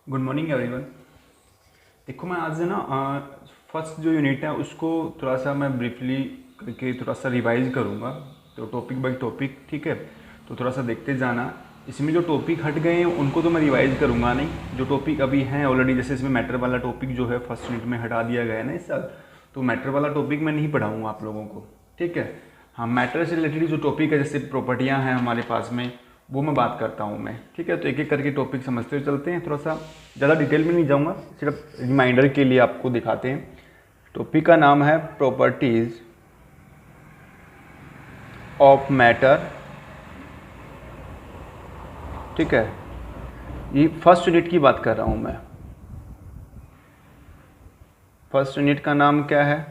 Good morning everyone. देखो मैं आज ना फर्स्ट जो यूनिट है उसको थोड़ा सा मैं ब्रीफली करके थोड़ा सा रिवाइज करूँगा, तो टॉपिक बाय टॉपिक, ठीक है। तो थोड़ा सा देखते जाना। इसमें जो टॉपिक हट गए हैं उनको तो मैं रिवाइज करूँगा नहीं, जो टॉपिक अभी हैं ऑलरेडी, जैसे इसमें मैटर वाला टॉपिक जो है फर्स्ट यूनिट में हटा दिया गया है ना इस साल, तो मैटर वाला टॉपिक मैं नहीं पढ़ाऊँगा आप लोगों को, ठीक है। हाँ, मैटर से रिलेटेड जो टॉपिक है जैसे प्रॉपर्टियाँ हैं हमारे पास में, वो मैं बात करता हूँ मैं, ठीक है। तो एक एक करके टॉपिक समझते हुए चलते हैं, थोड़ा सा ज़्यादा डिटेल में नहीं जाऊँगा, सिर्फ रिमाइंडर के लिए आपको दिखाते हैं। टॉपिक का नाम है प्रॉपर्टीज ऑफ मैटर, ठीक है। ये फर्स्ट यूनिट की बात कर रहा हूँ मैं। फर्स्ट यूनिट का नाम क्या है?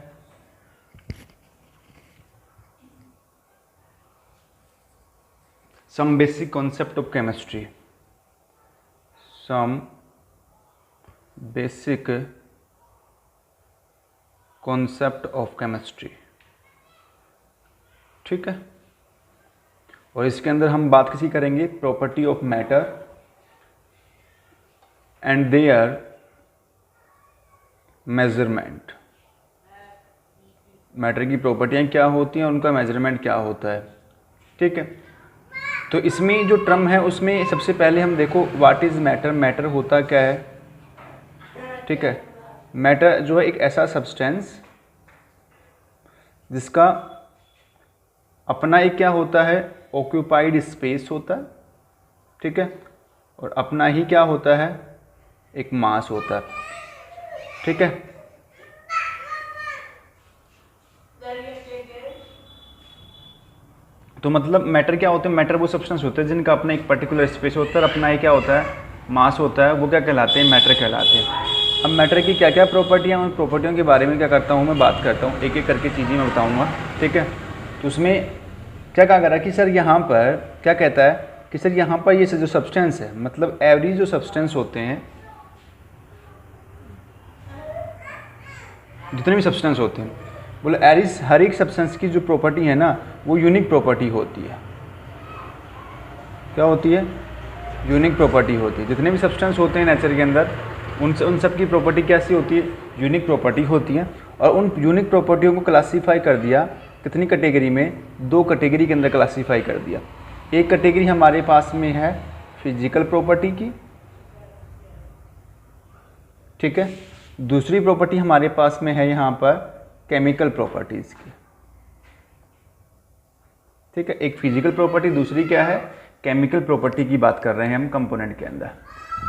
Some basic concept of chemistry. Some basic concept of chemistry, ठीक है। और इसके अंदर हम बात किसी करेंगे property of matter and their measurement. Matter की प्रॉपर्टियाँ क्या होती हैं, उनका मेजरमेंट क्या होता है, ठीक है। तो इसमें जो टर्म है उसमें सबसे पहले हम देखो व्हाट इज़ मैटर। मैटर होता क्या है, ठीक है। मैटर जो है एक ऐसा सब्सटेंस जिसका अपना एक क्या होता है, ऑक्यूपाइड स्पेस होता है, ठीक है। और अपना ही क्या होता है, एक मास होता है, ठीक है। तो मतलब मैटर क्या होते हैं, मैटर वो सब्सटेंस होते हैं जिनका अपना एक पर्टिकुलर स्पेस होता है, अपना ही क्या होता है, मास होता है, वो क्या कहलाते हैं, मैटर कहलाते हैं। अब मैटर की क्या क्या प्रॉपर्टियाँ, उन प्रॉपर्टियों के बारे में क्या करता हूँ मैं बात करता हूँ, एक एक करके चीज़ें मैं बताऊँगा, ठीक है। तो उसमें क्या कहा गया कि सर यहाँ पर क्या कहता है कि सर यहाँ पर ये जो सब्सटेंस है, मतलब एवरी जो सब्सटेंस होते हैं, जितने भी सब्सटेंस होते हैं, बोले एरिस हर एक सब्सटेंस की जो प्रॉपर्टी है ना वो यूनिक प्रॉपर्टी होती है। क्या होती है, यूनिक प्रॉपर्टी होती है। जितने भी सब्सटेंस होते हैं नेचर के अंदर उन सब की प्रॉपर्टी कैसी होती है, यूनिक प्रॉपर्टी होती है। और उन यूनिक प्रॉपर्टियों को क्लासीफाई कर दिया कितनी कैटेगरी में, दो कैटेगरी के अंदर क्लासीफाई कर दिया। एक कैटेगरी हमारे पास में है फिजिकल प्रॉपर्टी की, ठीक है। दूसरी प्रॉपर्टी हमारे पास में है यहाँ पर केमिकल प्रॉपर्टीज़ की, ठीक है। एक फिजिकल प्रॉपर्टी, दूसरी क्या है, केमिकल प्रॉपर्टी की बात कर रहे हैं हम कंपोनेंट के अंदर।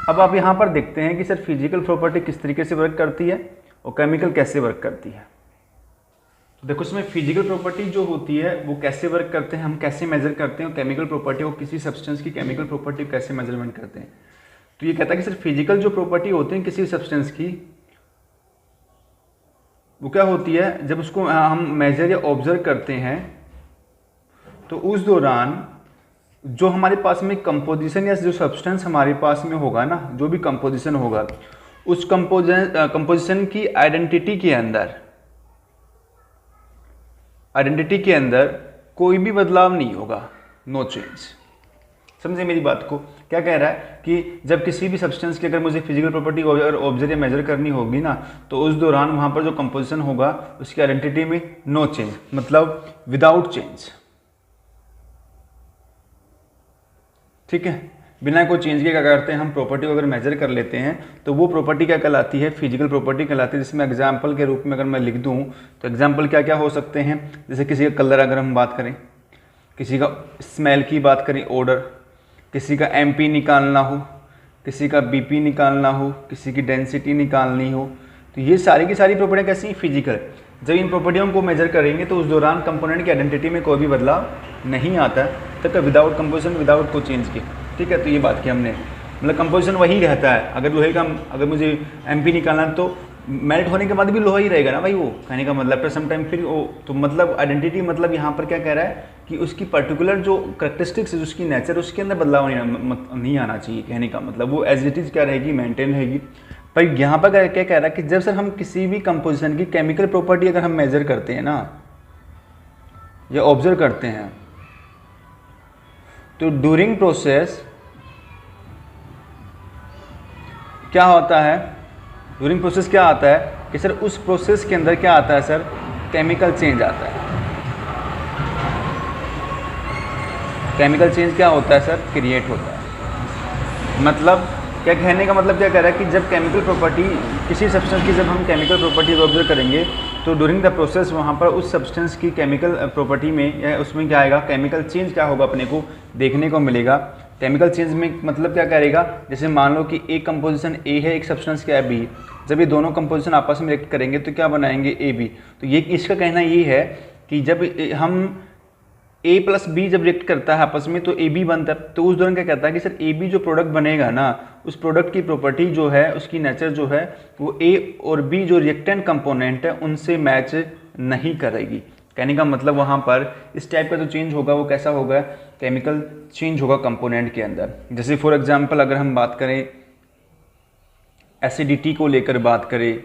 अब आप यहाँ पर देखते हैं कि सर फिजिकल प्रॉपर्टी किस तरीके से वर्क करती है और केमिकल कैसे वर्क करती है। तो देखो इसमें फिजिकल प्रॉपर्टी जो होती है वो कैसे वर्क करते हैं, हम कैसे मेजर करते हैं, और केमिकल प्रॉपर्टी को किसी सब्सटेंस की केमिकल प्रॉपर्टी कैसे मेजरमेंट करते हैं। तो ये कहता है कि सर फिजिकल जो प्रॉपर्टी होती है किसी सब्सटेंस की, वो क्या होती है, जब उसको हम मेजर या ऑब्जर्व करते हैं तो उस दौरान जो हमारे पास में कंपोजिशन या जो सब्सटेंस हमारे पास में होगा ना, जो भी कंपोजिशन होगा, उस कंपोजिशन की आइडेंटिटी के अंदर कोई भी बदलाव नहीं होगा, नो चेंज। समझे मेरी बात को, क्या कह रहा है कि जब किसी भी सब्सटेंस की अगर मुझे फिजिकल प्रॉपर्टी ऑब्जर्व या मेजर करनी होगी ना, तो उस दौरान वहाँ पर जो कंपोजिशन होगा उसकी आइडेंटिटी में नो चेंज, मतलब विदाउट चेंज, ठीक है। बिना कोई चेंज के क्या करते हैं हम प्रॉपर्टी को अगर मेजर कर लेते हैं तो वो प्रॉपर्टी क्या कहलाती है, फिजिकल प्रॉपर्टी कहलाती है। जिसमें एग्जाम्पल के रूप में अगर मैं लिख दूँ तो एग्जाम्पल क्या क्या हो सकते हैं, जैसे किसी का कलर अगर हम बात करें, किसी का स्मेल की बात करें, ओडर, किसी का एमपी निकालना हो, किसी का बीपी निकालना हो, किसी की डेंसिटी निकालनी हो, तो ये सारी की सारी प्रॉपर्टियाँ कैसी हैं, फिजिकल। जब इन प्रॉपर्टियों को मेजर करेंगे तो उस दौरान कंपोनेंट की आइडेंटिटी में कोई भी बदलाव नहीं आता है, तक विदाउट कंपोजिशन, विदाउट को चेंज के, ठीक है। तो ये बात की हमने, मतलब कंपोजिशन वही रहता है। अगर लोहे का, अगर मुझे एमपी निकालना है तो मेल्ट होने के बाद भी लोहा ही रहेगा ना भाई, वो कहने का मतलब सम टाइम फिर वो, तो मतलब आइडेंटिटी, मतलब यहाँ पर क्या कह रहा है कि उसकी पर्टिकुलर जो करेक्टरिस्टिक्स है, उसकी नेचर, उसके अंदर बदलाव नहीं आना चाहिए। कहने का मतलब वो एज इट इज़ क्या रहेगी, मेंटेन रहेगी। पर यहाँ पर क्या कह रहा है कि जब सर हम किसी भी कंपोजिशन की केमिकल प्रॉपर्टी अगर हम मेजर करते हैं ना या ऑब्जर्व करते हैं, तो ड्यूरिंग प्रोसेस क्या होता है, ड्यूरिंग प्रोसेस क्या आता है कि सर उस प्रोसेस के अंदर क्या आता है सर, केमिकल चेंज आता है। केमिकल चेंज क्या होता है सर, क्रिएट होता है। मतलब क्या कहने का मतलब क्या कह रहा है कि जब केमिकल प्रॉपर्टी किसी सब्सटेंस की, जब हम केमिकल प्रॉपर्टीज ऑब्जर्व करेंगे तो ड्यूरिंग द प्रोसेस वहाँ पर उस सब्सटेंस की केमिकल प्रॉपर्टी में या उसमें क्या आएगा, केमिकल चेंज क्या होगा अपने को देखने को मिलेगा। केमिकल चेंज में मतलब क्या करेगा, जैसे मान लो कि एक कंपोजिशन ए है, एक सब्सटेंस क्या है बी, जब ये दोनों कंपोजिशन आपस में रिएक्ट करेंगे तो क्या बनाएंगे, ए बी। तो ये इसका कहना ये है कि जब हम ए प्लस बी जब रिएक्ट करता है आपस में तो ए बी बनता है। तो उस दौरान क्या कहता है कि सर ए बी जो प्रोडक्ट बनेगा ना, उस प्रोडक्ट की प्रॉपर्टी जो है, उसकी नेचर जो है वो ए और बी जो रिएक्टेंट कंपोनेंट है उनसे मैच नहीं करेगी। कहने का मतलब वहाँ पर इस टाइप का जो चेंज होगा वो कैसा होगा, केमिकल चेंज होगा कंपोनेंट के अंदर। जैसे फॉर एग्जांपल अगर हम बात करें एसिडिटी को लेकर बात करें,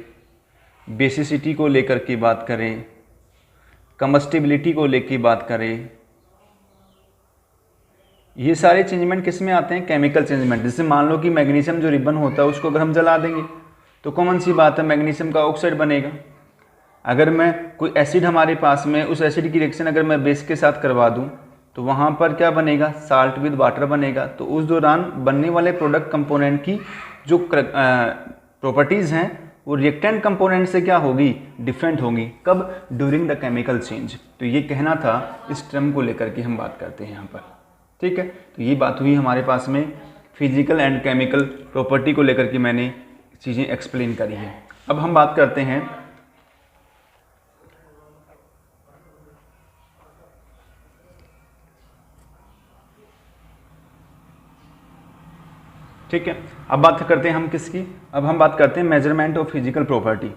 बेसिसिटी को लेकर की बात करें, कम्बस्टिबिलिटी को लेकर बात करें, ये सारे चेंजमेंट किस में आते हैं, केमिकल चेंजमेंट। जैसे मान लो कि मैग्नीशियम जो रिबन होता है उसको अगर हम जला देंगे तो कॉमन सी बात है मैग्नीशियम का ऑक्साइड बनेगा। अगर मैं कोई एसिड हमारे पास में, उस एसिड की रिएक्शन अगर मैं बेस के साथ करवा दूं तो वहाँ पर क्या बनेगा, साल्ट विद वाटर बनेगा। तो उस दौरान बनने वाले प्रोडक्ट कंपोनेंट की जो प्रॉपर्टीज़ हैं वो रिएक्टेंट कंपोनेंट से क्या होगी, डिफरेंट होगी। कब, ड्यूरिंग द केमिकल चेंज। तो ये कहना था इस टर्म को लेकर के हम बात करते हैं यहाँ पर, ठीक है। तो ये बात हुई हमारे पास में फिजिकल एंड केमिकल प्रॉपर्टी को लेकर के मैंने चीज़ें एक्सप्लेन करी है। अब हम बात करते हैं ठीक है, अब बात करते हैं हम किसकी, अब हम बात करते हैं measurement of physical property.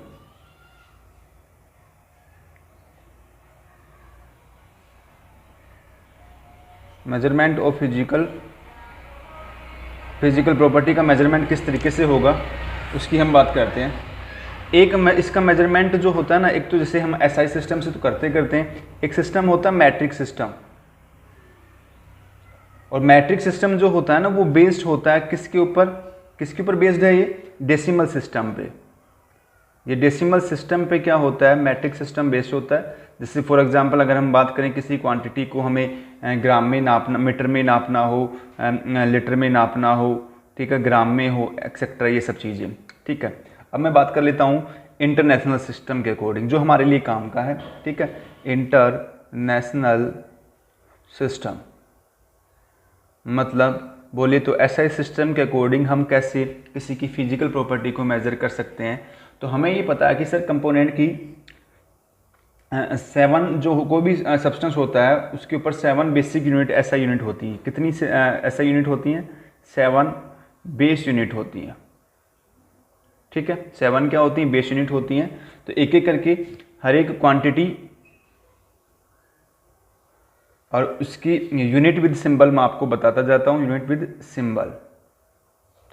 Measurement of physical property का मेजरमेंट किस तरीके से होगा उसकी हम बात करते हैं। एक इसका मेजरमेंट जो होता है ना, एक तो जैसे हम एसआई सिस्टम से तो करते हैं, एक सिस्टम होता है मैट्रिक सिस्टम। और मैट्रिक सिस्टम जो होता है ना वो बेस्ड होता है किसके ऊपर बेस्ड है, ये डेसिमल सिस्टम पे। ये डेसिमल सिस्टम पे क्या होता है, मैट्रिक सिस्टम बेस्ड होता है। जैसे फॉर एग्जांपल अगर हम बात करें किसी क्वांटिटी को हमें ग्राम में नापना, मीटर में नापना हो, लीटर में नापना हो, ठीक है, ग्राम में हो, एक्सेट्रा, ये सब चीज़ें, ठीक है। अब मैं बात कर लेता हूँ इंटरनेशनल सिस्टम के अकॉर्डिंग जो हमारे लिए काम का है, ठीक है। इंटरनेशनल सिस्टम मतलब बोले तो एसआई सिस्टम के अकॉर्डिंग हम कैसे किसी की फिजिकल प्रॉपर्टी को मेजर कर सकते हैं। तो हमें ये पता है कि सर कंपोनेंट की 7 जो कोई भी सब्सटेंस होता है उसके ऊपर 7 बेसिक यूनिट एसआई यूनिट होती है। कितनी एसआई यूनिट होती हैं, 7 बेस यूनिट होती हैं, ठीक है। 7 क्या होती हैं, बेस यूनिट होती हैं। तो एक एक करके हर एक क्वांटिटी और उसकी यूनिट विद सिंबल मैं आपको बताता जाता हूँ, यूनिट विद सिंबल।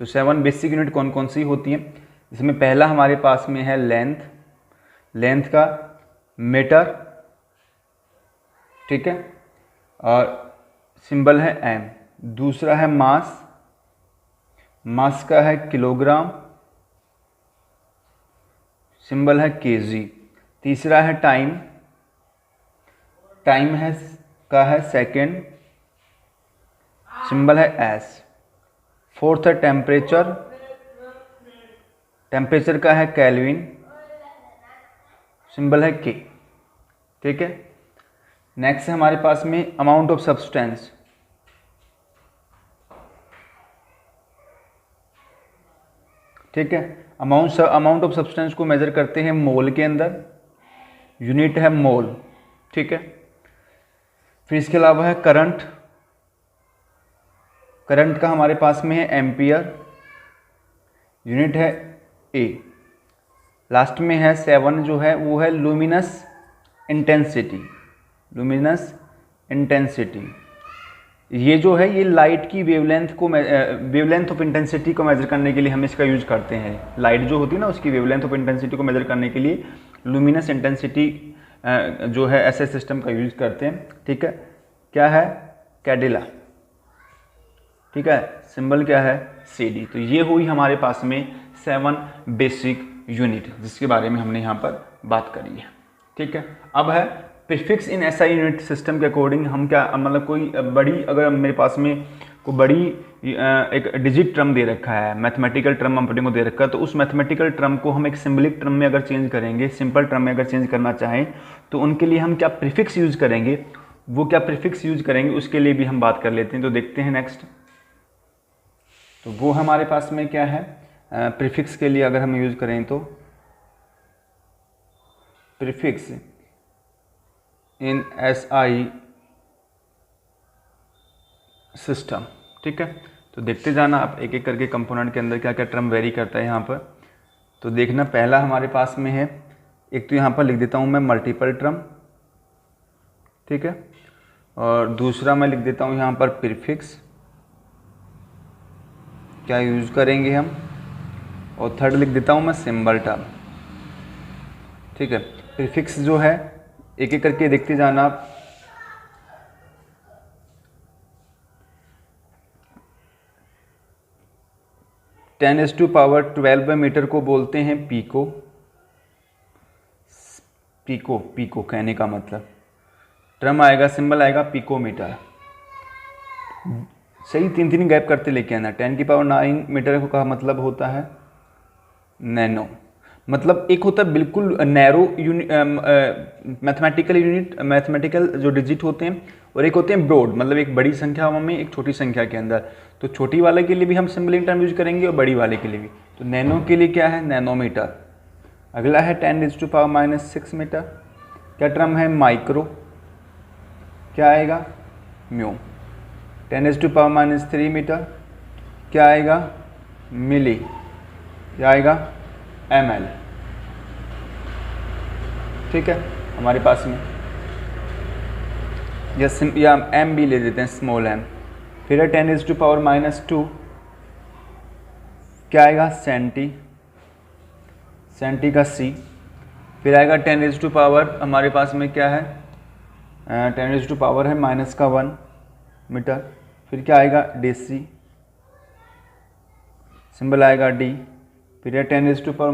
तो 7 बेसिक यूनिट कौन कौन सी होती हैं, इसमें पहला हमारे पास में है लेंथ का मीटर, ठीक है, और सिंबल है एम। दूसरा है मास का है किलोग्राम, सिंबल है केजी। तीसरा है टाइम है का है सेकेंड, सिंबल है एस। फोर्थ है टेम्परेचर का है केल्विन, सिंबल है के, ठीक है। नेक्स्ट है हमारे पास में अमाउंट ऑफ सब्सटेंस, ठीक है। अमाउंट ऑफ सब्सटेंस को मेजर करते हैं मोल के अंदर, यूनिट है मोल, ठीक है। फिर इसके अलावा है करंट का हमारे पास में है एम्पियर, यूनिट है ए। लास्ट में है 7 जो है वो है लुमिनस इंटेंसिटी। ये जो है ये लाइट की वेवलेंथ ऑफ इंटेंसिटी को मेजर करने के लिए हम इसका यूज करते हैं। लाइट जो होती है ना उसकी वेवलेंथ ऑफ इंटेंसिटी को मेजर करने के लिए लुमिनस इंटेंसिटी जो है ऐसे सिस्टम का यूज करते हैं, ठीक है। क्या है, कैडिला, ठीक है, सिंबल क्या है, CD। तो ये हुई हमारे पास में 7 बेसिक यूनिट जिसके बारे में हमने यहाँ पर बात करी है। ठीक है, अब है प्रीफिक्स इन SI यूनिट सिस्टम के अकॉर्डिंग हम क्या, मतलब कोई बड़ी, अगर मेरे पास में कोई बड़ी एक डिजिट टर्म दे रखा है, मैथमेटिकल टर्म अपने को दे रखा है, तो उस मैथमेटिकल टर्म को हम एक सिंबलिक टर्म में अगर चेंज करेंगे, सिंपल टर्म में अगर चेंज करना चाहें, तो उनके लिए हम क्या प्रीफिक्स यूज करेंगे, वो क्या प्रीफिक्स यूज करेंगे उसके लिए भी हम बात कर लेते हैं। तो देखते हैं नेक्स्ट, तो वो हमारे पास में क्या है, प्रीफिक्स के लिए अगर हम यूज करें तो प्रीफिक्स इन SI सिस्टम। ठीक है, तो देखते जाना आप एक एक करके कंपोनेंट के अंदर क्या क्या टर्म वेरी करता है यहाँ पर। तो देखना, पहला हमारे पास में है, एक तो यहाँ पर लिख देता हूँ मैं मल्टीपल टर्म, ठीक है, और दूसरा मैं लिख देता हूँ यहाँ पर प्रीफिक्स, क्या यूज करेंगे हम, और थर्ड लिख देता हूँ मैं सिंबल टर्म। ठीक है, प्रीफिक्स जो है एक एक करके देखते जाना आप। टेन एस टू पावर 12 मीटर को बोलते हैं पीको। पीको, पीको कहने का मतलब टर्म आएगा, सिंबल आएगा पिकोमीटर। सही, तीन तीन गैप करते लेके आना। 10⁹ मीटर का मतलब होता है नैनो, मतलब एक होता है बिल्कुल narrow unit, mathematical unit, mathematical जो डिजिट होते हैं, और एक होते हैं ब्रॉड, मतलब एक बड़ी संख्या में एक छोटी संख्या के अंदर। तो छोटी वाले के लिए भी हम सिंबलिक टर्म यूज करेंगे और बड़ी वाले के लिए भी। तो नैनो के लिए क्या है, नैनोमीटर। अगला है 10⁻⁻6 मीटर। क्या टर्म है, माइक्रो, क्या आएगा, म्यू। 10⁻³ मीटर, क्या आएगा, मिली, क्या आएगा, ml। ठीक है, हमारे पास में या m भी ले देते हैं, स्मॉल m। फिर है 10⁻², क्या आएगा, सेंटी, सेंटी का c। फिर आएगा 10⁻, हमारे पास में क्या है, 10⁻ है -1 मीटर। फिर क्या आएगा, डेसी, सिंबल आएगा d। फिर है 10⁻10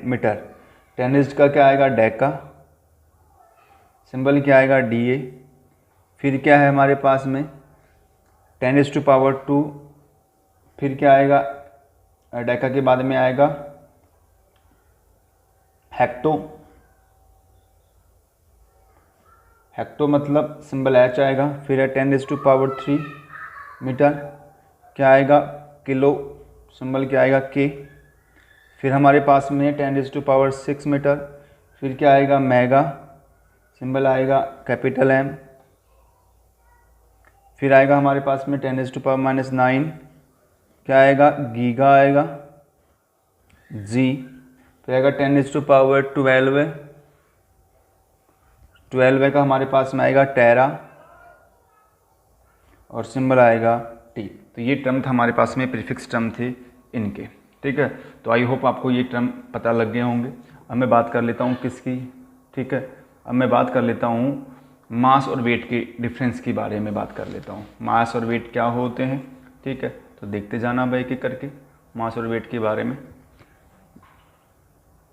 मीटर, 10 का क्या आएगा, डेका, सिंबल क्या आएगा, da। फिर क्या है हमारे पास में 10⁻², फिर क्या आएगा, डेका के बाद में आएगा हेक्टो, हेक्टो मतलब सिंबल h आएगा। फिर है 10⁻³ मीटर, क्या आएगा, किलो, सिंबल क्या आएगा, के। फिर हमारे पास में 10⁻6 मीटर, फिर क्या आएगा, मेगा, सिंबल आएगा कैपिटल M। फिर आएगा हमारे पास में 10⁻⁹, क्या आएगा, गीगा आएगा, G। फिर आएगा 10⁻12, 12 का हमारे पास में आएगा टेरा, और सिंबल आएगा T। तो ये टर्म था हमारे पास में, प्रीफिक्स टर्म थे इनके। ठीक है, तो आई होप आपको ये टर्म पता लग गए होंगे। अब मैं बात कर लेता हूँ किसकी, ठीक है, अब मैं बात कर लेता हूँ मास और वेट के डिफरेंस के बारे में बात कर लेता हूँ। मास और वेट क्या होते हैं, ठीक है, तो देखते जाना भाई एक एक करके मास और वेट के बारे में।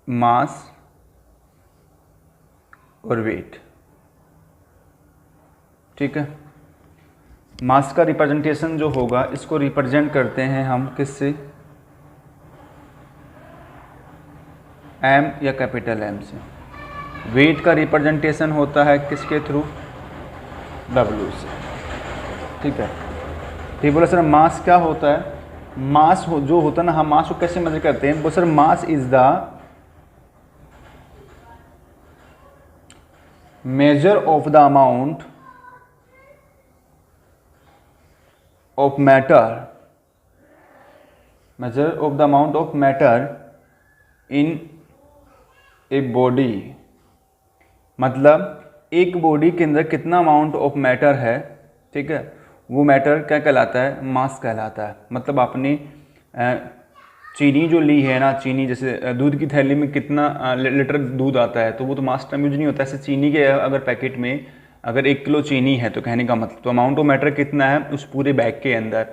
मास और वेट, ठीक है, मास का रिप्रेजेंटेशन जो होगा, इसको रिप्रेजेंट करते हैं हम किससे, M या कैपिटल M से। वेट का रिप्रेजेंटेशन होता है किसके थ्रू, W से। ठीक है, तो बोला सर मास क्या होता है, मास जो होता है ना, हम मास को कैसे मेजर करते हैं, वो sir mass is the measure of the amount of matter, major of the amount of matter in a body. मतलब एक बॉडी के अंदर कितना अमाउंट ऑफ मैटर है, ठीक है, वो मैटर क्या कहलाता है, मास कहलाता है। मतलब आपने चीनी जो ली है ना, चीनी जैसे दूध की थैली में कितना लीटर दूध आता है, तो वो तो मास टर्म यूज नहीं होता। ऐसे चीनी के अगर पैकेट में अगर 1 किलो चीनी है तो कहने का मतलब तो अमाउंट ऑफ मैटर कितना है उस पूरे बैग के अंदर,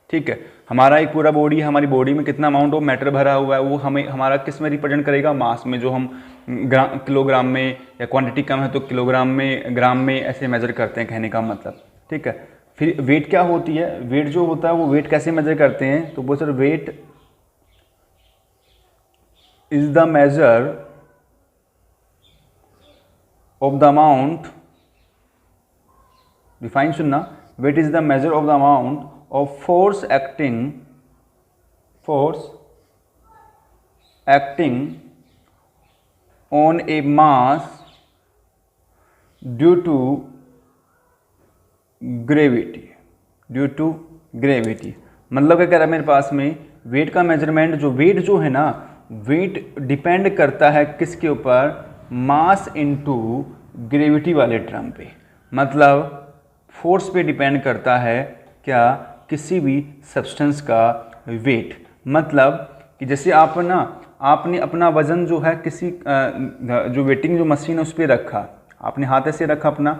ठीक है। हमारा एक पूरा बॉडी है, हमारी बॉडी में कितना अमाउंट ऑफ मैटर भरा हुआ है वो हमें हमारा किस में रिप्रेजेंट करेगा, मास में, जो हम किलोग्राम में, या क्वांटिटी कम है तो किलोग्राम में, ग्राम में ऐसे मेजर करते हैं, कहने का मतलब, ठीक है। फिर वेट क्या होती है, वेट जो होता है वो वेट कैसे मेजर करते हैं, तो बोल sir weight is the measure of the amount, define सुनना, weight is the measure of the amount of force acting on a mass due to gravity. मतलब क्या कह रहा है मेरे पास में, वेट का मेजरमेंट, जो वेट जो है ना, वेट डिपेंड करता है किसके ऊपर, मास इनटू ग्रेविटी वाले टर्म पे, मतलब फोर्स पे डिपेंड करता है क्या, किसी भी सब्सटेंस का वेट। मतलब कि जैसे आपने अपना वजन जो है किसी जो वेटिंग जो मशीन है उस पर रखा, आपने हाथ ऐसे रखा अपना,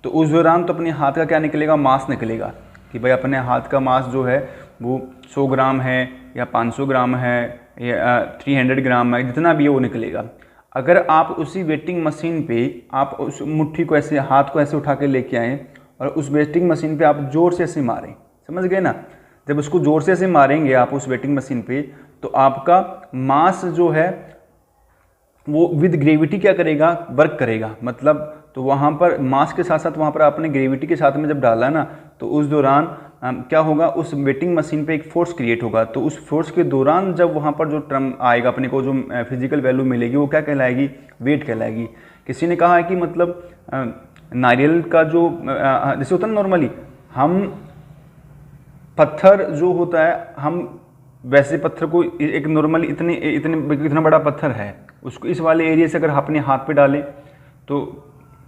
तो उस दौरान तो अपने हाथ का क्या निकलेगा, मास निकलेगा, कि भाई अपने हाथ का मास जो है वो 100 ग्राम है या 500 ग्राम है या 300 ग्राम है, जितना भी है वो निकलेगा। अगर आप उसी वेटिंग मशीन पे आप उस मुट्ठी को ऐसे, हाथ को ऐसे उठा के लेके आएँ और उस वेटिंग मशीन पे आप जोर से ऐसे मारें, समझ गए ना, जब उसको जोर से ऐसे मारेंगे आप उस वेटिंग मशीन पे, तो आपका मास जो है वो विद ग्रेविटी क्या करेगा, वर्क करेगा। मतलब तो वहाँ पर मास के साथ साथ वहाँ पर आपने ग्रेविटी के साथ में जब डाला ना, तो उस दौरान क्या होगा, उस वेटिंग मशीन पे एक फोर्स क्रिएट होगा। तो उस फोर्स के दौरान जब वहाँ पर जो टर्म आएगा, अपने को जो फिजिकल वैल्यू मिलेगी, वो क्या कहलाएगी, वेट कहलाएगी। किसी ने कहा है कि मतलब नारियल का जो जैसे होता है नॉर्मली, हम पत्थर जो होता है, हम वैसे पत्थर को एक नॉर्मली इतना बड़ा पत्थर है, उसको इस वाले एरिया से अगर अपने हाथ पे डालें तो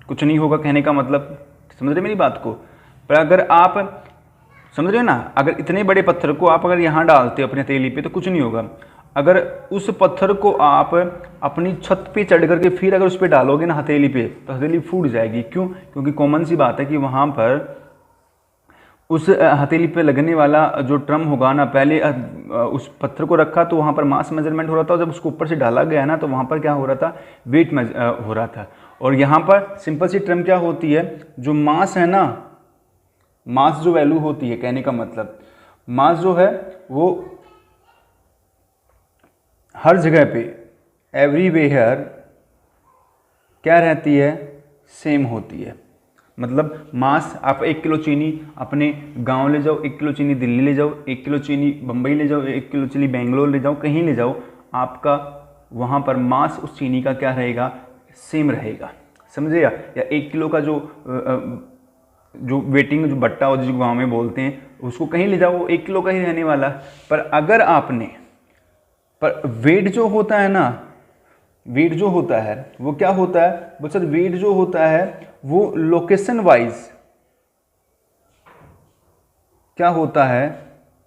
कुछ नहीं होगा, कहने का मतलब, समझ रहे मेरी बात को। पर अगर आप समझ रहे हो ना, अगर इतने बड़े पत्थर को आप अगर यहाँ डालते हो अपने हथेली पे तो कुछ नहीं होगा। अगर उस पत्थर को आप अपनी छत पे चढ़ करके फिर अगर उस पर डालोगे ना हथेली पे, तो हथेली फूट जाएगी। क्यों? क्योंकि कॉमन सी बात है कि वहाँ पर उस हथेली पे लगने वाला जो ट्रम होगा ना, पहले उस पत्थर को रखा तो वहाँ पर मास मेजरमेंट हो रहा था, और जब उसको ऊपर से डाला गया ना तो वहाँ पर क्या हो रहा था, वेट हो रहा था। और यहाँ पर सिंपल सी ट्रम क्या होती है, जो मास है ना, मास जो वैल्यू होती है, कहने का मतलब मास जो है वो हर जगह पे एवरीवेयर क्या रहती है, सेम होती है। मतलब मास, आप 1 किलो चीनी अपने गांव ले जाओ, 1 किलो चीनी दिल्ली ले जाओ, 1 किलो चीनी बम्बई ले जाओ, 1 किलो चीनी बेंगलोर ले जाओ, कहीं ले जाओ, आपका वहाँ पर मास उस चीनी का क्या रहेगा, सेम रहेगा, समझे। या 1 किलो का जो वेटिंग जो बट्टा हो, जिसको गाँव में बोलते हैं, उसको कहीं ले जाओ, वो 1 किलो का ही रहने वाला। पर अगर आपने, पर वेट जो होता है ना, वेट जो होता है वो क्या होता है, वो सर वेट जो होता है वो लोकेशन वाइज क्या होता है,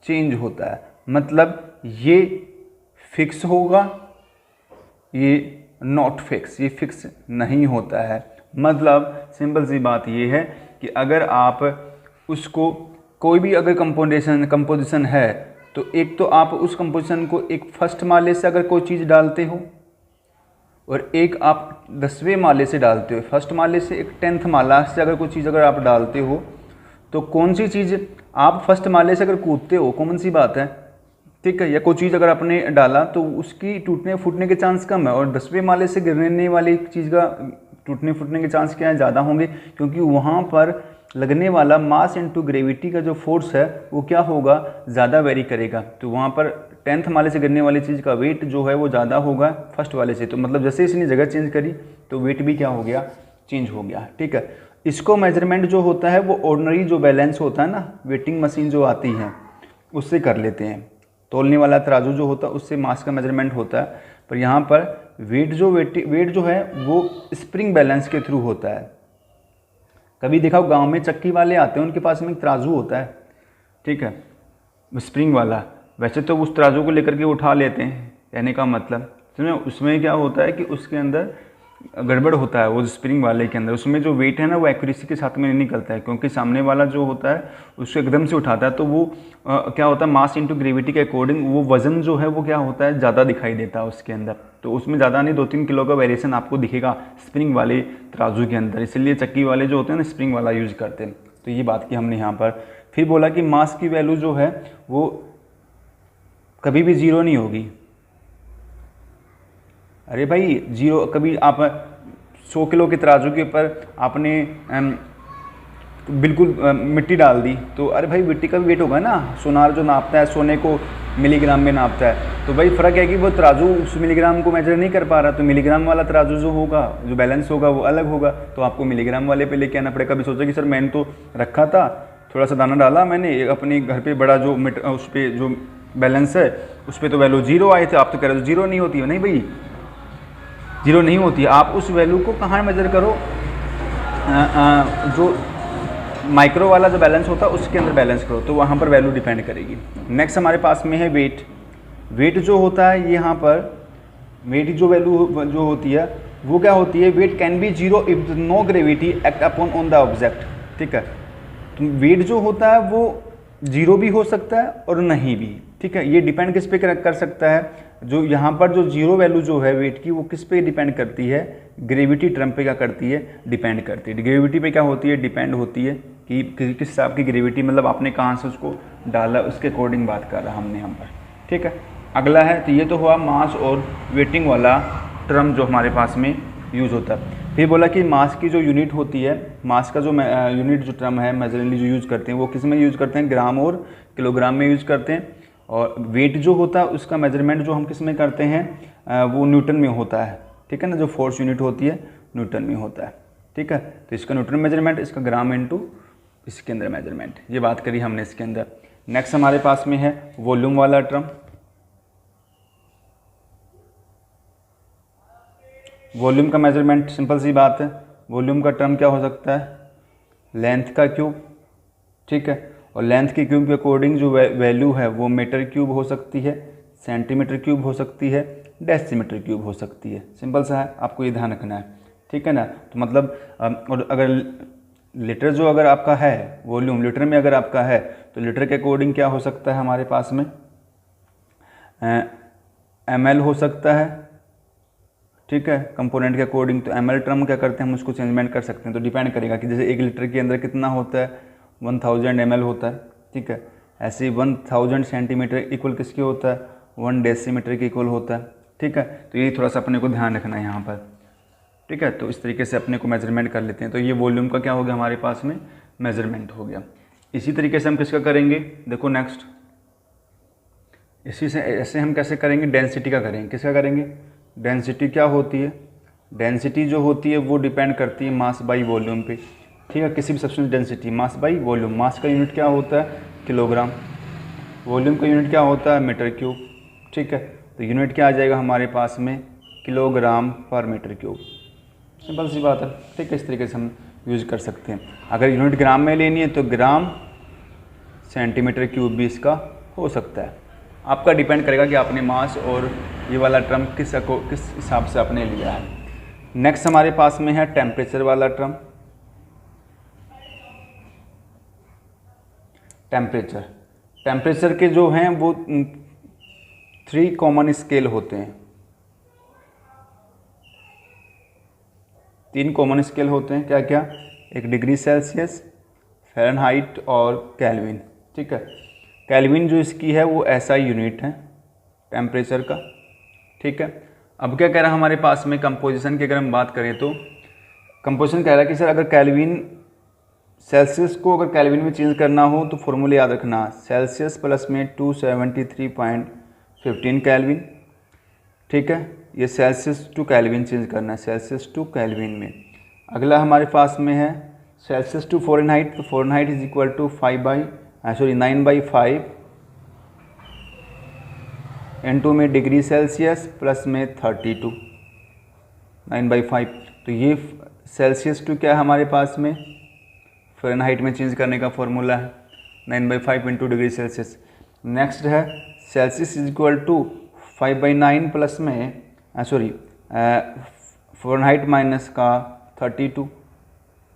चेंज होता है। मतलब ये फिक्स होगा, ये नॉट फिक्स, ये फिक्स नहीं होता है। मतलब सिंपल सी बात ये है कि अगर आप उसको कोई भी अगर कंपोजिशन है, तो एक तो आप उस कंपोजिशन को एक फर्स्ट माले से अगर कोई चीज़ डालते हो, और एक आप 10वें माले से डालते हो। फर्स्ट माले से एक 10th माला से अगर कोई चीज़ अगर आप डालते हो, तो कौन सी चीज़ आप फर्स्ट माले से अगर कूदते हो, कॉमन सी बात है, ठीक है, या कोई चीज़ अगर आपने डाला तो उसकी टूटने फूटने के चांस कम है, और 10वें माले से गिरने वाली चीज़ का टूटने फूटने के चांस क्या है, ज़्यादा होंगे, क्योंकि वहाँ पर लगने वाला मास इनटू ग्रेविटी का जो फोर्स है वो क्या होगा, ज़्यादा वेरी करेगा। तो वहाँ पर 10th माले से गिरने वाली चीज़ का वेट जो है वो ज़्यादा होगा फर्स्ट वाले से। तो मतलब जैसे इसने जगह चेंज करी तो वेट भी क्या हो गया, चेंज हो गया, ठीक है। इसको मेजरमेंट जो होता है वो ऑर्डिनरी जो बैलेंस होता है ना, वेटिंग मशीन जो आती है उससे कर लेते हैं। तोलने वाला तराजू जो होता है उससे मास का मेजरमेंट होता है। पर यहाँ पर वेट जो है वो स्प्रिंग बैलेंस के थ्रू होता है। कभी देखा गांव में चक्की वाले आते हैं, उनके पास में एक तराजू होता है, ठीक है, स्प्रिंग वाला। वैसे तो उस तराजू को लेकर के उठा लेते हैं, कहने का मतलब उसमें क्या होता है कि उसके अंदर गड़बड़ होता है वो स्प्रिंग वाले के अंदर, उसमें जो वेट है ना वो एक्यूरेसी के साथ में नहीं निकलता है, क्योंकि सामने वाला जो होता है उसको एकदम से उठाता है, तो वो क्या होता है मास इंटू ग्रेविटी के अकॉर्डिंग वो वजन जो है वो क्या होता है ज़्यादा दिखाई देता है उसके अंदर, तो उसमें ज़्यादा नहीं 2-3 किलो का वेरिएशन आपको दिखेगा स्प्रिंग वाले तराजू के अंदर, इसलिए चक्की वाले जो होते हैं ना स्प्रिंग वाला यूज़ करते हैं। तो ये बात की हमने यहाँ पर। फिर बोला कि मास की वैल्यू जो है वो कभी भी जीरो नहीं होगी। अरे भाई जीरो कभी आप 100 किलो के तराजू के ऊपर आपने बिल्कुल मिट्टी डाल दी तो अरे भाई मिट्टी का भी वेट होगा ना, सोनार जो नापता है सोने को मिलीग्राम में नापता है, तो भाई फ़र्क है कि वो तराजू उस मिलीग्राम को मेजर नहीं कर पा रहा, तो मिलीग्राम वाला तराजू जो होगा जो बैलेंस होगा वो अलग होगा, तो आपको मिलीग्राम वाले पे लेके आना पड़ेगा। कभी सोचा कि सर मैंने तो रखा था थोड़ा सा दाना डाला मैंने अपने घर पे बड़ा जो उस पर जो बैलेंस है उस पर तो वैल्यू जीरो आए थे, आप तो कह रहे हो जीरो नहीं होती है। नहीं भाई जीरो नहीं होती है, आप उस वैल्यू को कहाँ मेजर करो, जो माइक्रो वाला जो बैलेंस होता है उसके अंदर बैलेंस करो, तो वहाँ पर वैल्यू डिपेंड करेगी। नेक्स्ट हमारे पास में है वेट। वेट जो होता है यहाँ पर वेट जो वैल्यू जो होती है वो क्या होती है, weight can be zero if no gravity act upon on the object. ठीक है, तो वेट जो होता है वो जीरो भी हो सकता है और नहीं भी। ठीक है, ये डिपेंड किस पे कर सकता है, जो यहाँ पर जो जीरो वैल्यू जो है वेट की वो किस पे डिपेंड करती है, ग्रेविटी टर्म पे क्या करती है, डिपेंड करती है। ग्रेविटी पे क्या होती है, डिपेंड होती है कि किस हिसाब की ग्रेविटी, मतलब आपने कहाँ से उसको डाला उसके अकॉर्डिंग बात कर रहा हमने यहाँ पर। ठीक है, अगला है, तो ये तो हुआ मास और वेटिंग वाला टर्म जो हमारे पास में यूज़ होता है। फिर बोला कि मास की जो यूनिट होती है, मास का जो यूनिट जो टर्म है मेजरली जो यूज़ करते हैं वो किस में यूज़ करते हैं, ग्राम और किलोग्राम में यूज़ करते हैं। और वेट जो होता है उसका मेजरमेंट जो हम किस में करते हैं वो न्यूटन में होता है। ठीक है ना, जो फोर्स यूनिट होती है न्यूटन में होता है। ठीक है, तो इसका न्यूटन मेजरमेंट, इसका ग्राम इनटू इसके अंदर मेजरमेंट, ये बात करी हमने इसके अंदर। नेक्स्ट हमारे पास में है वॉल्यूम वाला टर्म। वॉल्यूम का मेजरमेंट सिंपल सी बात है, वॉल्यूम का टर्म क्या हो सकता है, लेंथ का क्यूब। ठीक है, और लेंथ के क्यूब के अकॉर्डिंग जो वैल्यू है वो मीटर क्यूब हो सकती है, सेंटीमीटर क्यूब हो सकती है, डेसीमीटर क्यूब हो सकती है। सिंपल सा है, आपको ये ध्यान रखना है। ठीक है ना, तो मतलब और अगर लीटर जो अगर आपका है वॉल्यूम लीटर में अगर आपका है तो लीटर के अकॉर्डिंग क्या हो सकता है हमारे पास में, ml हो सकता है। ठीक है, कंपोनेंट के अकॉर्डिंग, तो ml टर्म क्या करते हैं हम उसको चेंजमेंट कर सकते हैं, तो डिपेंड करेगा कि जैसे 1 लीटर के अंदर कितना होता है, 1000 ml होता है। ठीक है, ऐसे 1000 सेंटीमीटर इक्वल किसके होता है, 1 डेसीमीटर के इक्वल होता है। ठीक है, तो ये थोड़ा सा अपने को ध्यान रखना है यहाँ पर। ठीक है, तो इस तरीके से अपने को मेजरमेंट कर लेते हैं, तो ये वॉल्यूम का क्या हो गया हमारे पास में, मेजरमेंट हो गया। इसी तरीके से हम किसका करेंगे, देखो नेक्स्ट, इसी से ऐसे हम कैसे करेंगे, डेंसिटी का करेंगे। किसका करेंगे, डेंसिटी क्या होती है, डेंसिटी जो होती है वो डिपेंड करती है मास बाई वॉल्यूम पे। ठीक है, किसी भी substance density mass by volume, mass का यूनिट क्या होता है किलोग्राम, वॉल्यूम का यूनिट क्या होता है मीटर क्यूब। ठीक है, तो यूनिट क्या आ जाएगा हमारे पास में, किलोग्राम पर मीटर क्यूब। सिंपल सी बात है। ठीक है, इस तरीके से हम यूज़ कर सकते हैं। अगर यूनिट ग्राम में लेनी है तो ग्राम सेंटीमीटर क्यूब भी इसका हो सकता है, आपका डिपेंड करेगा कि आपने मास और ये वाला टर्म किस हिसाब से आपने लिया है। नेक्स्ट हमारे पास में है टेम्परेचर वाला टर्म। टेम्परेचर के जो हैं वो 3 कॉमन स्केल होते हैं, 3 कॉमन स्केल होते हैं। क्या क्या, एक डिग्री सेल्सियस, फ़ारेनहाइट और केल्विन। ठीक है, केल्विन जो इसकी है वो SI यूनिट है टेम्परेचर का। ठीक है, अब क्या कह रहा है हमारे पास में कंपोजिशन की अगर हम बात करें तो कंपोजिशन कह रहा है कि सर अगर केल्विन सेल्सियस को अगर केल्विन में चेंज करना हो तो फॉर्मूला याद रखना, सेल्सियस प्लस में 273.15 केल्विन। ठीक है, ये सेल्सियस टू केल्विन चेंज करना है, सेल्सियस टू केल्विन में। अगला हमारे पास में है सेल्सियस टू फ़ारेनहाइट, तो Fahrenheit is equal to 9/5 N2 में डिग्री सेल्सियस प्लस में 32, 9/5। तो ये सेल्सियस टू क्या है हमारे पास में, फ़ारेनहाइट में चेंज करने का फॉर्मूला है 9/5 इंटू डिग्री सेल्सियस। नेक्स्ट है Celsius is equal to 5/9 plus में फ़ारेनहाइट माइनस का 32,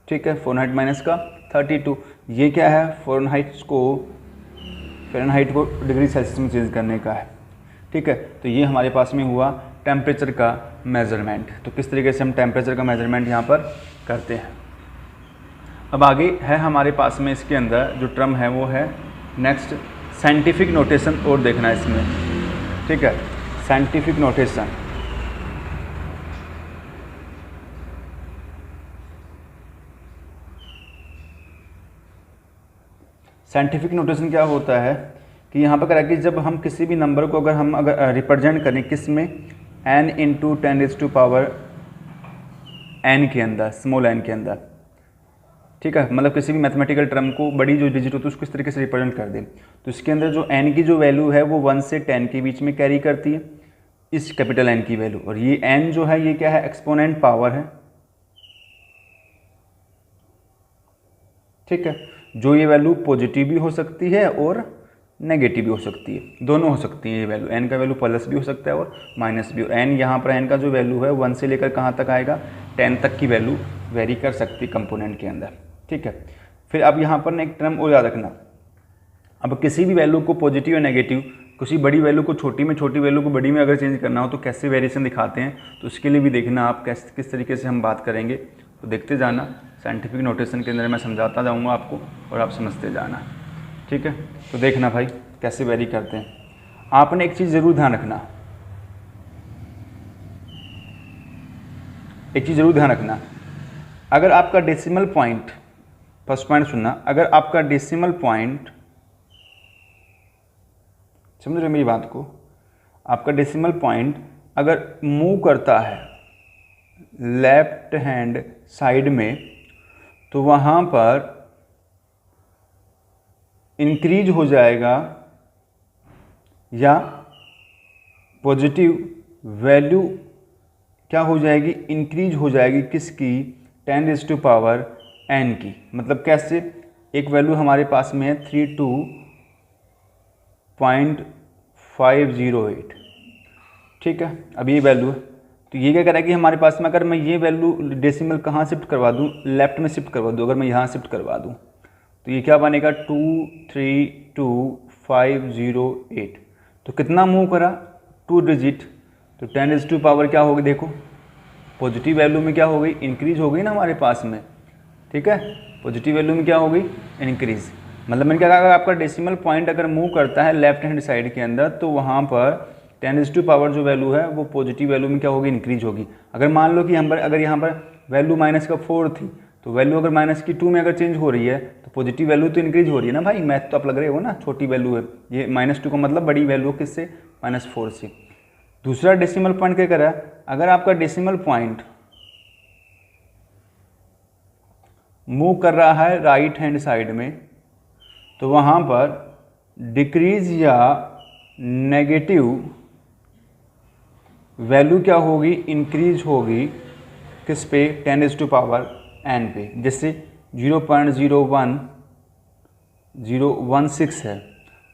ठीक है, फ़ारेनहाइट माइनस का 32। ये क्या है, फ़ारेनहाइट को डिग्री सेल्सियस में चेंज करने का है, ठीक है। तो ये हमारे पास में हुआ टेम्परेचर का मेज़रमेंट। तो किस तरीके से हम टेम्परेचर का मेज़रमेंट यहाँ पर करते हैं। अब आगे है हमारे पास में इसके अंदर जो टर्म है वो है नेक्स्ट साइंटिफिक नोटेशन, और देखना है इसमें, ठीक है, साइंटिफिक नोटेशन। साइंटिफिक नोटेशन क्या होता है कि यहाँ पर क्या है कि जब हम किसी भी नंबर को अगर रिप्रेजेंट करें किस में, n इंटू 10⁻⁴ n के अंदर, स्मॉल n के अंदर, ठीक है, मतलब किसी भी मैथमेटिकल टर्म को बड़ी जो डिजिट होती है उसको इस तरीके से रिप्रेजेंट कर दें, तो इसके अंदर जो n की जो वैल्यू है वो 1 से 10 के बीच में कैरी करती है, इस कैपिटल N की वैल्यू। और ये n जो है ये क्या है, एक्सपोनेंट पावर है, ठीक है। जो ये वैल्यू पॉजिटिव भी हो सकती है और नेगेटिव भी हो सकती है, दोनों हो सकती है ये वैल्यू। n का वैल्यू प्लस भी हो सकता है और माइनस भी। और n यहाँ पर n का जो वैल्यू है 1 से लेकर कहाँ तक आएगा, 10 तक की वैल्यू वेरी कर सकती है कंपोनेंट के अंदर, ठीक है। फिर अब यहाँ पर एक टर्म और याद रखना, अब किसी भी वैल्यू को पॉजिटिव या नेगेटिव, किसी बड़ी वैल्यू को छोटी में, छोटी वैल्यू को बड़ी में अगर चेंज करना हो तो कैसे वेरिएशन दिखाते हैं, तो उसके लिए भी देखना आप किस तरीके से हम बात करेंगे, तो देखते जाना। साइंटिफिक नोटेशन के अंदर मैं समझाता जाऊँगा आपको और आप समझते जाना, ठीक है। तो देखना भाई कैसे वेरी करते हैं। आपने एक चीज़ ज़रूर ध्यान रखना, एक चीज़ ज़रूर ध्यान रखना, अगर आपका डेसिमल पॉइंट, फर्स्ट पॉइंट सुनना, अगर आपका डेसिमल पॉइंट, समझ रहे हो मेरी बात को, आपका डेसिमल पॉइंट अगर मूव करता है लेफ्ट हैंड साइड में, तो वहाँ पर इंक्रीज हो जाएगा या पॉजिटिव वैल्यू क्या हो जाएगी, इंक्रीज हो जाएगी, किसकी, 10⁻n की। मतलब कैसे, एक वैल्यू हमारे पास में है 32.508, ठीक है। अब ये वैल्यू है, तो ये क्या कह रहा है कि हमारे पास में अगर मैं ये वैल्यू डेसिमल कहाँ शिफ्ट करवा दूँ, लेफ्ट में शिफ्ट करवा दूँ, अगर मैं यहाँ शिफ्ट करवा दूँ तो ये क्या बनेगा 232.508। तो कितना मूव करा, 2 डिजिट, तो 10⁻, क्या होगी, देखो पॉजिटिव वैल्यू में क्या हो गई, इंक्रीज हो गई ना हमारे पास में, ठीक है। पॉजिटिव वैल्यू में क्या हो गई, इंक्रीज। मतलब मैंने क्या कहा, अगर आपका डेसिमल पॉइंट अगर मूव करता है लेफ्ट हैंड साइड के अंदर, तो वहाँ पर 10⁻ जो वैल्यू है वो पॉजिटिव वैल्यू में क्या होगी, इंक्रीज होगी। अगर मान लो कि अगर यहाँ पर वैल्यू -4 थी, तो वैल्यू अगर -2 में अगर चेंज हो रही है तो पॉजिटिव वैल्यू तो इंक्रीज हो रही है ना भाई, मैथ तो आप लग रहे हो ना, छोटी वैल्यू है ये, -2 का मतलब बड़ी वैल्यू किससे, -4 से। दूसरा डेसिमल पॉइंट क्या करा, अगर आपका डेसिमल पॉइंट मूव कर रहा है राइट हैंड साइड में, तो वहाँ पर डिक्रीज या नेगेटिव वैल्यू क्या होगी, इंक्रीज होगी, किस पे, 10⁻n पे। जैसे 0.01016 है,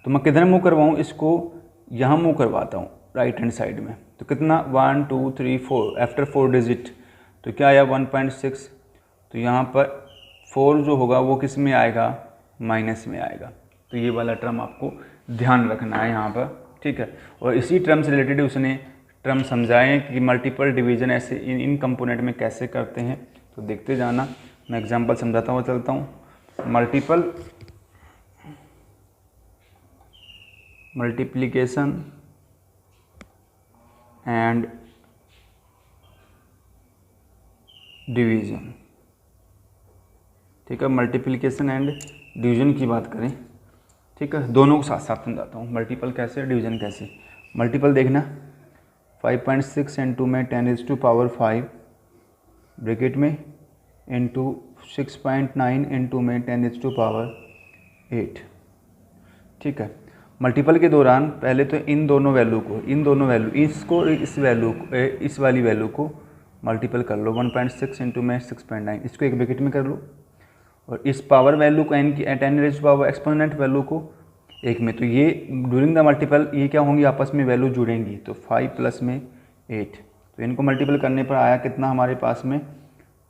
तो मैं किधर मूव करवाऊँ इसको, यहाँ मूव करवाता हूँ राइट हैंड साइड में। तो कितना, 1 2 3 4, आफ्टर 4 डिजिट, तो क्या आया 1.6। तो यहाँ पर 4 जो होगा वो किस में आएगा, माइनस में आएगा। तो ये वाला टर्म आपको ध्यान रखना है यहाँ पर, ठीक है। और इसी टर्म से रिलेटेड उसने टर्म समझाएं कि मल्टीपल डिवीजन ऐसे इन कंपोनेंट में कैसे करते हैं, तो देखते जाना। मैं एग्जांपल समझाता हुआ चलता हूँ। मल्टीप्लिकेशन एंड डिवीजन, ठीक है। मल्टीप्लिकेशन एंड डिवीजन की बात करें, ठीक है, दोनों को साथ साथ समझाता हूँ, मल्टीपल कैसे, डिवीजन कैसे। मल्टीपल देखना, 5.6 इंटू में 10⁻5 ब्रैकेट में इंटू 6.9 इंटू में 10⁻8, ठीक है। मल्टीपल के दौरान पहले तो इन दोनों वैल्यू इसको इस वाली वैल्यू को मल्टीपल कर लो, 1.6 इंटू में 6.9, इसको एक ब्रैकेट में कर लो, और इस पावर वैल्यू को n की 10⁻⁴ एक्सपोनेंट वैल्यू को एक में। तो ये ड्यूरिंग द मल्टीपल ये क्या होंगी, आपस में वैल्यू जुड़ेंगी, तो 5 + 8, तो इनको मल्टीपल करने पर आया कितना हमारे पास में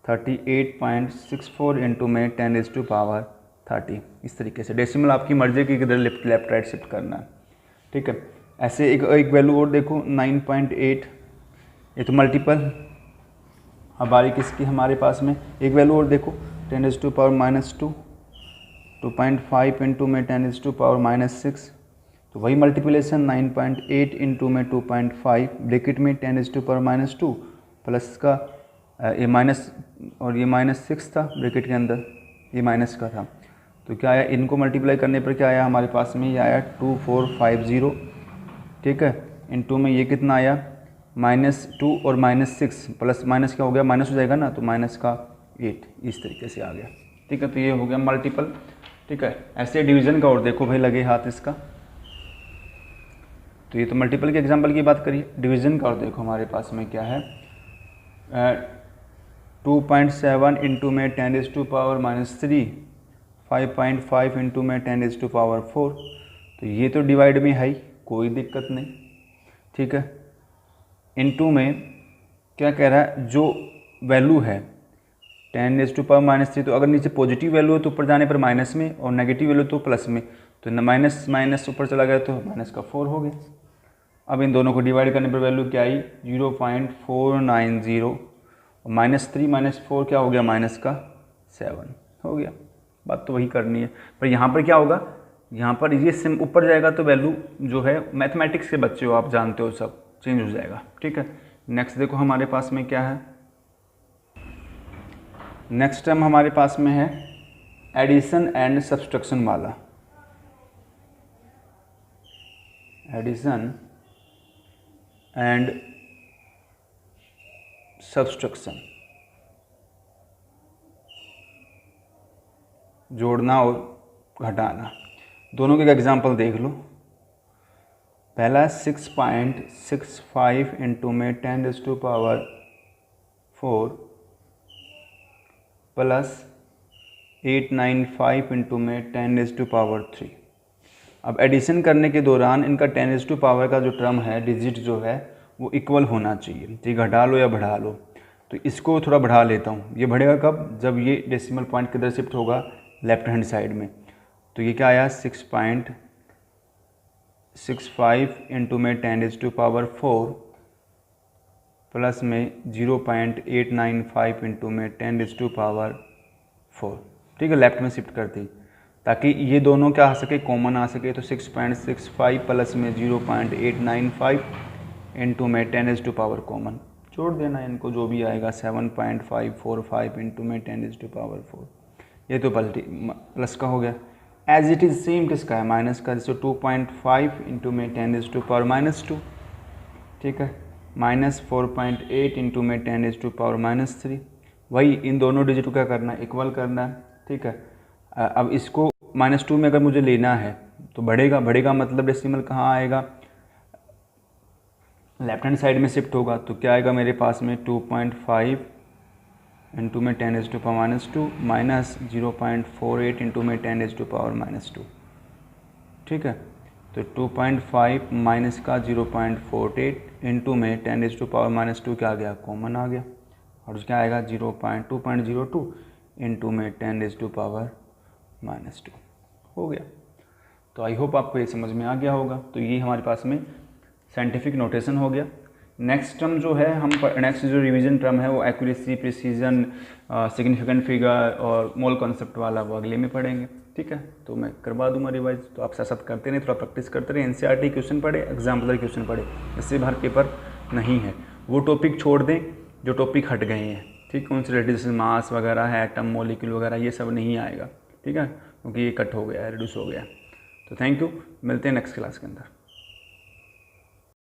38.64 इंटू में 10⁻30। इस तरीके से डेसिमल आपकी मर्जी की किधर लेफ्ट राइट शिफ्ट करना है, ठीक है। ऐसे एक वैल्यू और देखो 9.8, ये तो मल्टीपल। अब बारी किसकी हमारे पास में, एक वैल्यू और देखो 10⁻−2, 2.5 इंटू में 10⁻6, तो वही मल्टीप्लिकेशन 9.8 इंटू में 2.5 ब्रैकेट में 10⁻2 प्लस का ये माइनस और ये -6 था ब्रैकेट के अंदर, ये माइनस का था। तो क्या आया, इनको मल्टीप्लाई करने पर क्या आया हमारे पास में, ये आया 2450, ठीक है। इंटू में ये कितना आया -2 और -6 प्लस माइनस क्या हो गया, माइनस हो जाएगा ना, तो माइनस का 8, इस तरीके से आ गया, ठीक है। तो ये हो गया मल्टीपल, ठीक है। ऐसे डिवीज़न का और देखो भाई लगे हाथ इसका, तो ये तो मल्टीपल के एग्जांपल की बात करिए। डिवीज़न का और देखो हमारे पास में क्या है, 2.7 इंटू में 10⁻3, 5.5 इंटू में 10⁻4, तो ये तो डिवाइड में है ही, कोई दिक्कत नहीं, ठीक है। इंटू में क्या कह रहा है, जो वैल्यू है 10⁻3, तो अगर नीचे पॉजिटिव वैल्यू है तो ऊपर जाने पर माइनस में, और नेगेटिव वैल्यू तो प्लस में, तो माइनस माइनस ऊपर चला गया तो माइनस का 4 हो गया। अब इन दोनों को डिवाइड करने पर वैल्यू क्या आई, 0.490, और -3 - 4 क्या हो गया, माइनस का 7 हो गया। बात तो वही करनी है, पर यहाँ पर क्या होगा, यहाँ पर ये सिम ऊपर जाएगा तो वैल्यू जो है, मैथमेटिक्स के बच्चे हो आप जानते हो, सब चेंज हो जाएगा, ठीक है। नेक्स्ट देखो हमारे पास में क्या है, नेक्स्ट टर्म हमारे पास में है एडिशन एंड सब्सट्रैक्शन वाला। एडिशन एंड सब्सट्रैक्शन, जोड़ना और घटाना, दोनों के एग्जांपल देख लो। पहला 6.65 इंटू में 10⁻4 प्लस 895 इंटू में 10⁻3। अब एडिशन करने के दौरान इनका 10⁻, का जो टर्म है, डिजिट जो है वो इक्वल होना चाहिए, ठीक, घटा लो या बढ़ा लो। तो इसको थोड़ा बढ़ा लेता हूँ, ये बढ़ेगा कब, जब ये डेसिमल पॉइंट किधर शिफ्ट होगा, लेफ्ट हैंड साइड में। तो ये क्या आया, 6.65 इंटू में 10⁻4 प्लस में 0.895 इंटू में 10⁻4, ठीक है, लेफ्ट में शिफ्ट कर दी, ताकि ये दोनों क्या आ सके, कॉमन आ सके। तो 6.65 प्लस में 0.895 इंटू में 10⁻, कॉमन जोड़ देना इनको, जो भी आएगा 7.545 इंटू में 10⁻4, ये तो प्लस का हो गया। एज इट इज़ सेम किसका है, माइनस का, जैसे 2.5 इंटू में 10⁻², ठीक है, -4.8 इंटू में 10⁻3। वही इन दोनों डिजिट को क्या करना है, इक्वल करना है, ठीक है। अब इसको -2 में अगर मुझे लेना है तो बढ़ेगा मतलब डेसिमल कहाँ आएगा, लेफ्ट हैंड साइड में शिफ्ट होगा। तो क्या आएगा मेरे पास में 2.5 इंटू में 10⁻² माइनस 0.48 इंटू में 10⁻², ठीक है। तो 2.5 माइनस का 0.48 इंटू में 10⁻² क्या आ गया, कॉमन आ गया, और क्या आएगा 2.02 इंटू में 10⁻² हो गया। तो आई होप आपको ये समझ में आ गया होगा। तो ये हमारे पास में साइंटिफिक नोटेशन हो गया। नेक्स्ट टर्म जो है, हम नेक्स्ट जो रिवीजन टर्म है वो एक्यूरेसी, प्रिसीजन, सिग्निफिकेंट फिगर और मोल कॉन्सेप्ट वाला, वो अगले में पढ़ेंगे, ठीक है। तो मैं करवा दूंगा रिवाइज, तो आप साथ साथ करते रहे, थोड़ा प्रैक्टिस करते रहे। एनसीईआरटी क्वेश्चन पढ़े, एग्जाम्पलर क्वेश्चन पढ़े, इससे बाहर पेपर नहीं है। वो टॉपिक छोड़ दें जो टॉपिक हट गए हैं, ठीक है, उनसे रिलेटेड जैसे मास वगैरह है, एटम, मॉलिक्यूल वगैरह, ये सब नहीं आएगा, ठीक है, क्योंकि ये कट हो गया है, रिड्यूस हो गया है। तो थैंक यू, मिलते हैं नेक्स्ट क्लास के अंदर।